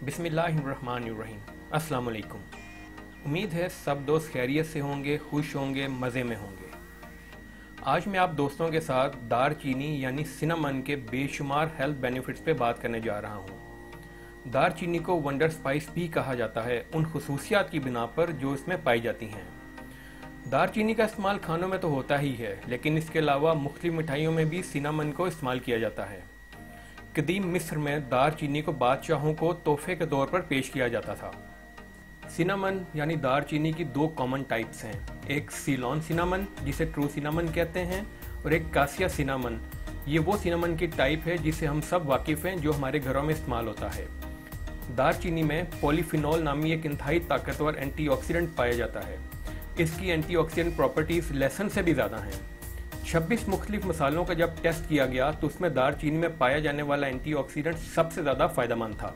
बिस्मिल्लाहिर्रहमानिर्रहीम। अस्सलाम वालेकुम। उम्मीद है सब दोस्त खैरियत से होंगे, खुश होंगे, मज़े में होंगे। आज मैं आप दोस्तों के साथ दार चीनी यानी सिनामन के बेशुमार हेल्थ बेनिफिट्स पे बात करने जा रहा हूँ। दार चीनी को वंडर स्पाइस भी कहा जाता है उन खसूसियात की बिना पर जो इसमें पाई जाती हैं। दार चीनी का इस्तेमाल खानों में तो होता ही है, लेकिन इसके अलावा मुख्तलिफ मिठाइयों में भी सिनामन को इस्तेमाल किया जाता है। कदीम मिस्र में दार चीनी को बादशाहों को तोहफे के तौर पर पेश किया जाता था। सिनामन यानी दार चीनी की दो कॉमन टाइप्स हैं, एक सीलोन सिनामन जिसे ट्रू सिनामन कहते हैं और एक कासिया सिनामन। ये वो सिनामन की टाइप है जिससे हम सब वाकिफ़ हैं, जो हमारे घरों में इस्तेमाल होता है। दार चीनी में पॉलीफिनॉल नामी एक इंतहाई ताकतवर एंटीऑक्सीडेंट पाया जाता है। इसकी एंटीऑक्सीडेंट प्रॉपर्टीज़ लहसुन से भी ज़्यादा हैं। 26 मुख्तलिफ मसालों का जब टेस्ट किया गया तो उसमें दार चीनी में पाया जाने वाला एंटीऑक्सीडेंट सबसे ज़्यादा फ़ायदेमंद था।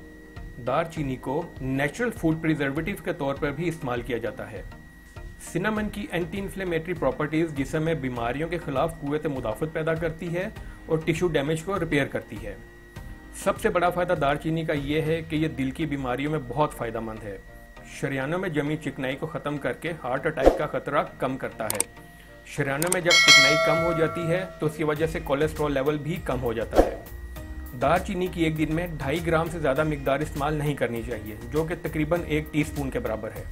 दार चीनी को नेचुरल फूड प्रिजर्वेटिव के तौर पर भी इस्तेमाल किया जाता है। सिनामन की एंटी इन्फ्लेमेटरी प्रॉपर्टीज़ जिसमें बीमारियों के खिलाफ कुव्वत मुदाफ़त पैदा करती है और टिश्यू डैमेज को रिपेयर करती है। सबसे बड़ा फ़ायदा दार चीनी का ये है कि यह दिल की बीमारियों में बहुत फ़ायदेमंद है। शरियानों में जमी चिकनाई को ख़त्म करके हार्ट अटैक का खतरा कम करता है। शरियानों में जब चिकनाई कम हो जाती है तो उसकी वजह से कोलेस्ट्रॉल लेवल भी कम हो जाता है। दार चीनी की एक दिन में 2.5 ग्राम से ज़्यादा मिकदार इस्तेमाल नहीं करनी चाहिए, जो कि तकरीबन 1 टीस्पून के बराबर है।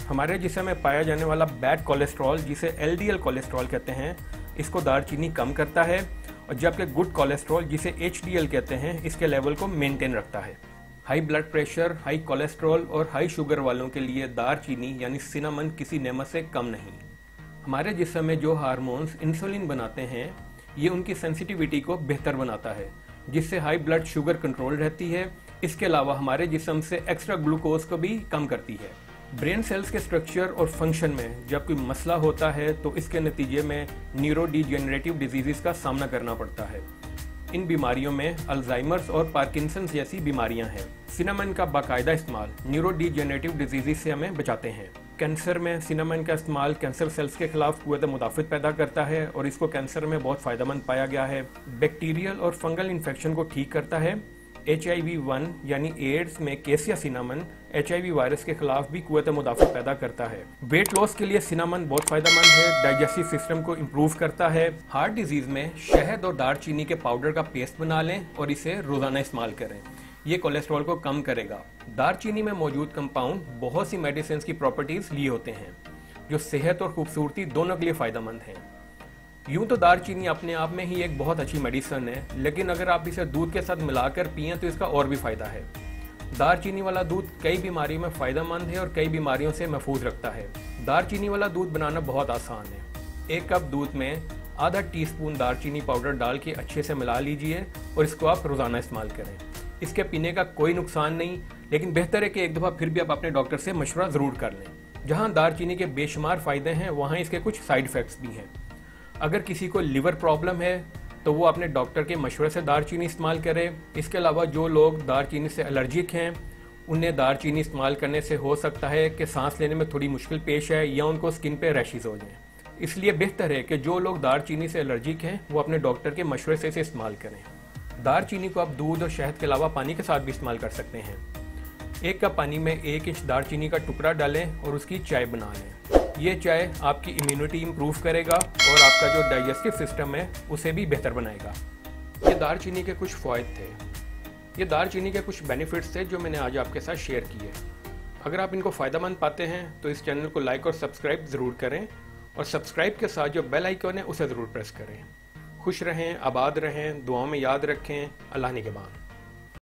हमारे जिस्म में पाया जाने वाला बैड कोलेस्ट्रॉल जिसे LDL कोलेस्ट्रॉल कहते हैं, इसको दार चीनी कम करता है, और जबकि गुड कोलेस्ट्रॉल जिसे HDL कहते हैं, इसके लेवल को मेनटेन रखता है। High blood pressure, high cholesterol और हाई शुगर वालों के लिए दार चीनी यानी सिनामन किसी नेमत से कम नहीं। हमारे जिस्म में जो हार्मोन्स इंसुलिन बनाते हैं, ये उनकी सेंसिटिविटी को बेहतर बनाता है, जिससे हाई ब्लड शुगर कंट्रोल रहती है। इसके अलावा हमारे जिस्म से एक्स्ट्रा ग्लूकोज को भी कम करती है। ब्रेन सेल्स के स्ट्रक्चर और फंक्शन में जब कोई मसला होता है तो इसके नतीजे में न्यूरो डिजेनरेटिव डिजीज़ का सामना करना पड़ता है। इन बीमारियों में अल्जाइमर्स और पार्किंसंस जैसी बीमारियां हैं। सिनामन का बाकायदा इस्तेमाल न्यूरो डिजेनरेटिव डिजीज़ से हमें बचाते हैं। कैंसर में सिनामन का इस्तेमाल कैंसर सेल्स के खिलाफ कुव्वत मुदाफ़त पैदा करता है और इसको कैंसर में बहुत फ़ायदेमंद पाया गया है। बैक्टीरियल और फंगल इन्फेक्शन को ठीक करता है। HIV-1 यानी एड्स में केसिया सिनामन HIV वायरस के खिलाफ भी कुव्वत मुदाफ़त पैदा करता है। वेट लॉस के लिए सिनामन बहुत फ़ायदेमंद है, डाइजेस्टिव सिस्टम को इम्प्रूव करता है। हार्ट डिजीज़ में शहद और दार चीनी के पाउडर का पेस्ट बना लें और इसे रोज़ाना इस्तेमाल करें, ये कोलेस्ट्रॉल को कम करेगा। दार चीनी में मौजूद कंपाउंड बहुत सी मेडिसिन की प्रॉपर्टीज़ लिए होते हैं, जो सेहत और खूबसूरती दोनों के लिए फ़ायदेमंद हैं। यूँ तो दार चीनी अपने आप में ही एक बहुत अच्छी मेडिसिन है, लेकिन अगर आप इसे दूध के साथ मिलाकर पिएं तो इसका और भी फ़ायदा है। दार चीनी वाला दूध कई बीमारियों में फ़ायदेमंद है और कई बीमारियों से महफूज रखता है। दार चीनी वाला दूध बनाना बहुत आसान है। 1 कप दूध में आधा टीस्पून दार चीनी पाउडर डाल के अच्छे से मिला लीजिए और इसको आप रोज़ाना इस्तेमाल करें। इसके पीने का कोई नुकसान नहीं, लेकिन बेहतर है कि एक दफ़ा फिर भी आप अपने डॉक्टर से मशवरा ज़रूर कर लें। जहाँ दार चीनी के बेशुमार फ़ायदे हैं, वहाँ इसके कुछ साइड इफ़ेक्ट्स भी हैं। अगर किसी को लिवर प्रॉब्लम है तो वो अपने डॉक्टर के मशवरे से दार चीनी इस्तेमाल करे। इसके अलावा जो लोग दार चीनी से एलर्जिक हैं, उन्हें दार चीनी इस्तेमाल करने से हो सकता है कि सांस लेने में थोड़ी मुश्किल पेश है या उनको स्किन पे रैशेस हो जाएं। इसलिए बेहतर है कि जो लोग दार चीनी से एलर्जिक हैं वो अपने डॉक्टर के मशवरे से इसे इस्तेमाल करें। दार चीनी को आप दूध और शहद के अलावा पानी के साथ भी इस्तेमाल कर सकते हैं। 1 कप पानी में 1 इंच दार चीनी का टुकड़ा डालें और उसकी चाय बना लें। ये चाय आपकी इम्यूनिटी इम्प्रूव करेगा और आपका जो डाइजेस्टिव सिस्टम है उसे भी बेहतर बनाएगा। ये दार चीनी के कुछ फ़ायदे थे, ये दार चीनी के कुछ बेनिफिट्स थे जो मैंने आज आपके साथ शेयर किए। अगर आप इनको फ़ायदेमंद पाते हैं तो इस चैनल को लाइक और सब्सक्राइब ज़रूर करें, और सब्सक्राइब के साथ जो बेल आइकन है उसे ज़रूर प्रेस करें। खुश रहें, आबाद रहें, दुआओं में याद रखें। अल्लाह निगहबान।